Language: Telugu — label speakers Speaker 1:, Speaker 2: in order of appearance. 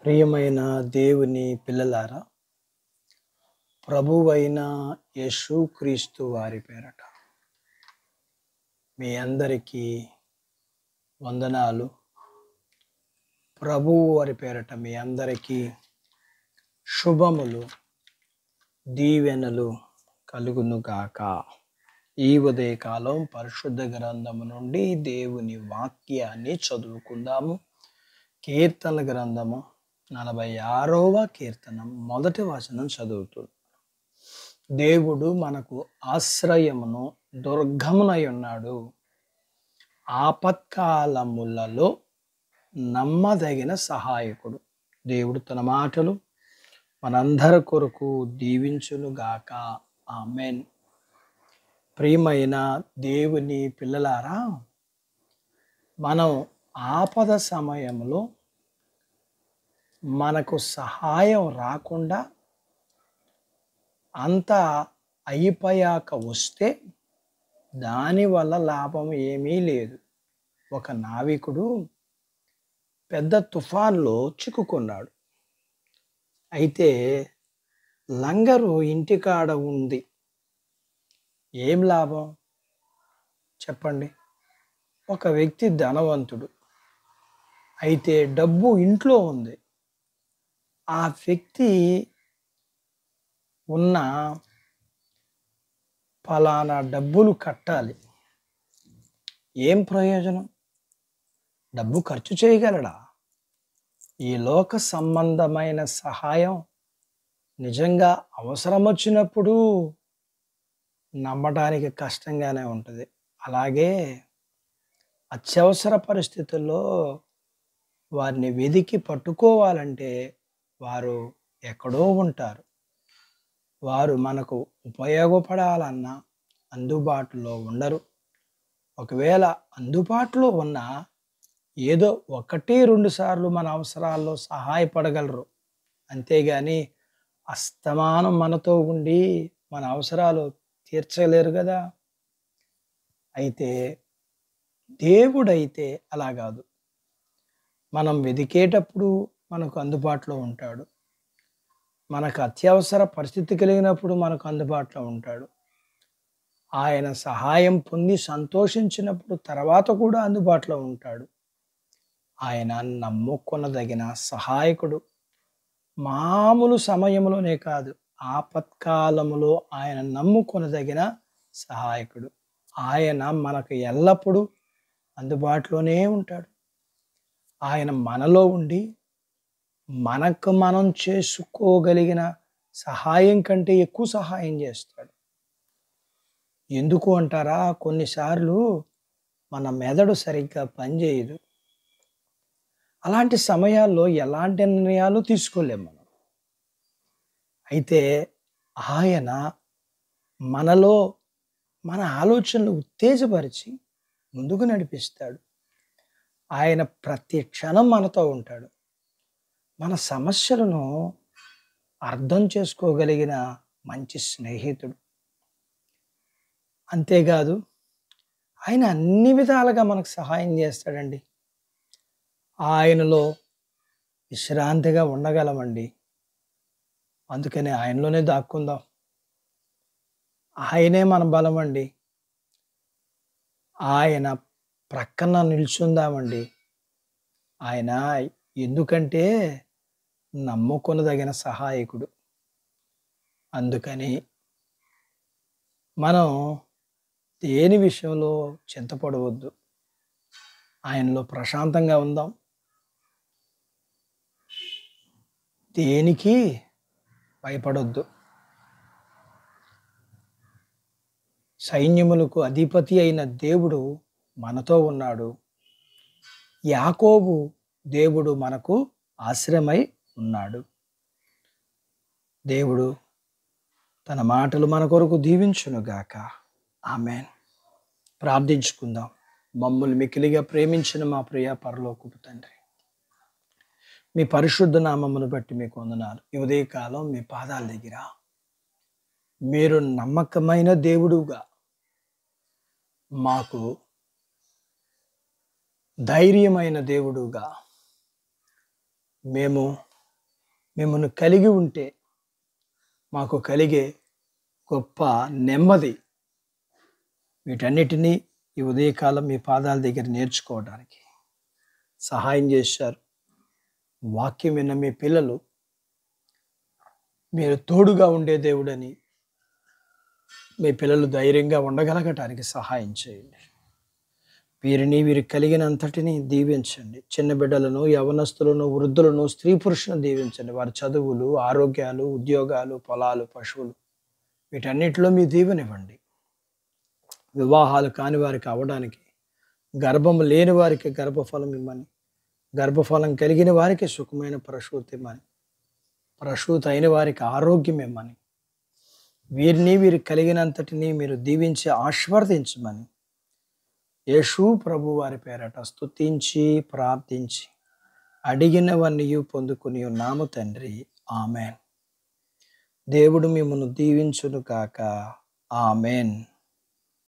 Speaker 1: ప్రియమైన దేవుని పిల్లలారా, ప్రభువైన యేసుక్రీస్తు వారి పేరట మీ అందరికీ వందనాలు. ప్రభువు వారి పేరట మీ అందరికీ శుభములు, దీవెనలు కలుగును గాక. ఈ ఉదయకాలం పరిశుద్ధ గ్రంథము నుండి దేవుని వాక్యాన్ని చదువుకుందాము. కీర్తన గ్రంథము 46వ కీర్తనం మొదటి వచనం చదువుతుంది. దేవుడు మనకు ఆశ్రయమును దుర్గమునై ఉన్నాడు, ఆపత్కాలములలో నమ్మదగిన సహాయకుడు. దేవుడు తన మాటలు మనందరి కొరకు దీవించునుగాక. ఆమెన్. ప్రియమైన దేవుని పిల్లలారా, మనం ఆపద సమయంలో మనకు సహాయం రాకుండా అంతా అయిపోయాక వస్తే దానివల్ల లాభం ఏమీ లేదు. ఒక నావికుడు పెద్ద తుఫాన్లో చిక్కుకున్నాడు. అయితే లంగరు ఇంటికాడ ఉంది. ఏం లాభం చెప్పండి? ఒక వ్యక్తి ధనవంతుడు, అయితే డబ్బు ఇంట్లో ఉంది. ఆ వ్యక్తి ఉన్న ఫలానా డబ్బులు కట్టాలి. ఏం ప్రయోజనం? డబ్బు ఖర్చు చేయగలడా? ఈ లోక సంబంధమైన సహాయం నిజంగా అవసరం వచ్చినప్పుడు నమ్మడానికి కష్టంగానే ఉంటుంది. అలాగే అత్యవసర పరిస్థితుల్లో వారిని వెదికి పట్టుకోవాలంటే వారు ఎక్కడో ఉంటారు. వారు మనకు ఉపయోగపడాలన్నా అందుబాటులో ఉండరు. ఒకవేళ అందుబాటులో ఉన్నా ఏదో 1-2 సార్లు మన అవసరాల్లో సహాయపడగలరు. అంతేగాని అస్తమానం మనతో ఉండి మన అవసరాలు తీర్చలేరు కదా. అయితే దేవుడైతే అలా కాదు. మనం వెదికేటప్పుడు మనకు అందుబాటులో ఉంటాడు. మనకు అత్యవసర పరిస్థితి కలిగినప్పుడు మనకు అందుబాటులో ఉంటాడు. ఆయన సహాయం పొంది సంతోషించినప్పుడు తర్వాత కూడా అందుబాటులో ఉంటాడు. ఆయన నమ్ముకొనదగిన సహాయకుడు. మామూలు సమయంలోనే కాదు, ఆపత్కాలములో ఆయన నమ్ముకొనదగిన సహాయకుడు. ఆయన మనకు ఎల్లప్పుడూ అందుబాటులోనే ఉంటాడు. ఆయన మనలో ఉండి మనకు మనం చేసుకోగలిగిన సహాయం కంటే ఎక్కువ సహాయం చేస్తాడు. ఎందుకు అంటారా? కొన్నిసార్లు మన మెదడు సరిగ్గా పనిచేయదు. అలాంటి సమయాల్లో ఎలాంటి నిర్ణయాలు తీసుకోలేము మనం. అయితే ఆయన మనలో మన ఆలోచనలు ఉత్తేజపరిచి ముందుకు నడిపిస్తాడు. ఆయన ప్రతి క్షణం మనతో ఉంటాడు. మన సమస్యలను అర్థం చేసుకోగలిగిన మంచి స్నేహితుడు. అంతేకాదు, ఆయన అన్ని విధాలుగా మనకు సహాయం చేస్తాడండి. ఆయనలో విశ్రాంతిగా ఉండగలమండి. అందుకని ఆయనలోనే దాక్కుందాం. ఆయనే మన బలం అండి. ఆయన ప్రక్కన నిల్చుందామండి. ఆయన ఎందుకంటే నమ్ముకొనదగిన సహాయకుడు. అందుకని మనం దేని విషయంలో చింతపడవద్దు. ఆయనలో ప్రశాంతంగా ఉందాం. దేనికి భయపడొద్దు. సైన్యములకు అధిపతి అయిన దేవుడు మనతో ఉన్నాడు. యాకోబు దేవుడు మనకు ఆశ్రయమై ఉన్నాడు. దేవుడు తన మాటలు మన కొరకు దీవించునుగాక. ఆమెన్. ప్రార్థించుకుందాం. మమ్మల్ని మిక్కిలిగా ప్రేమించిన మా ప్రియ పరలోకపు తండ్రి, మీ పరిశుద్ధ నామమును బట్టి మీకు వందనాలు. ఈ ఉదయకాలం మీ పాదాల దగ్గర మీరు నమ్మకమైన దేవుడుగా మాకు ధైర్యమైన దేవుడుగా మేము మిమ్మల్ని కలిగి ఉంటే మాకు కలిగే గొప్ప నెమ్మది, వీటన్నిటినీ ఈ ఉదయకాలం మీ పాదాల దగ్గర నేర్చుకోవడానికి సహాయం చేశారు. వాక్యం విన్న మీ పిల్లలు మీరు తోడుగా ఉండే దేవుడని, మీ పిల్లలు ధైర్యంగా ఉండగలగటానికి సహాయం చేయండి. వీరికి కలిగినంతటిని దీవించండి. చిన్న బిడ్డలను, యవనస్తులను, వృద్ధులను, స్త్రీ పురుషులను దీవించండి. వారి చదువులు, ఆరోగ్యాలు, ఉద్యోగాలు, పొలాలు, పశువులు, వీటన్నిటిలో మీ దీవెనివ్వండి. వివాహాలు కాని వారికి అవ్వడానికి, గర్భం లేని వారికి గర్భఫలం ఇమ్మని, గర్భఫలం కలిగిన వారికి సుఖమైన ప్రసూతి ఇమ్మని, ప్రసూతి అయిన వారికి ఆరోగ్యం ఇమ్మని, వీరికి కలిగినంతటిని మీరు దీవించి ఆశీర్వదించమని యేసు ప్రభు వారి పేరట స్తుతించి ప్రార్థించి అడిగినవన్నీ పొందుకుని ఉన్నాము తండ్రి. ఆమెన్. దేవుడు మిమ్మల్ని దీవించును కాక. ఆమెన్.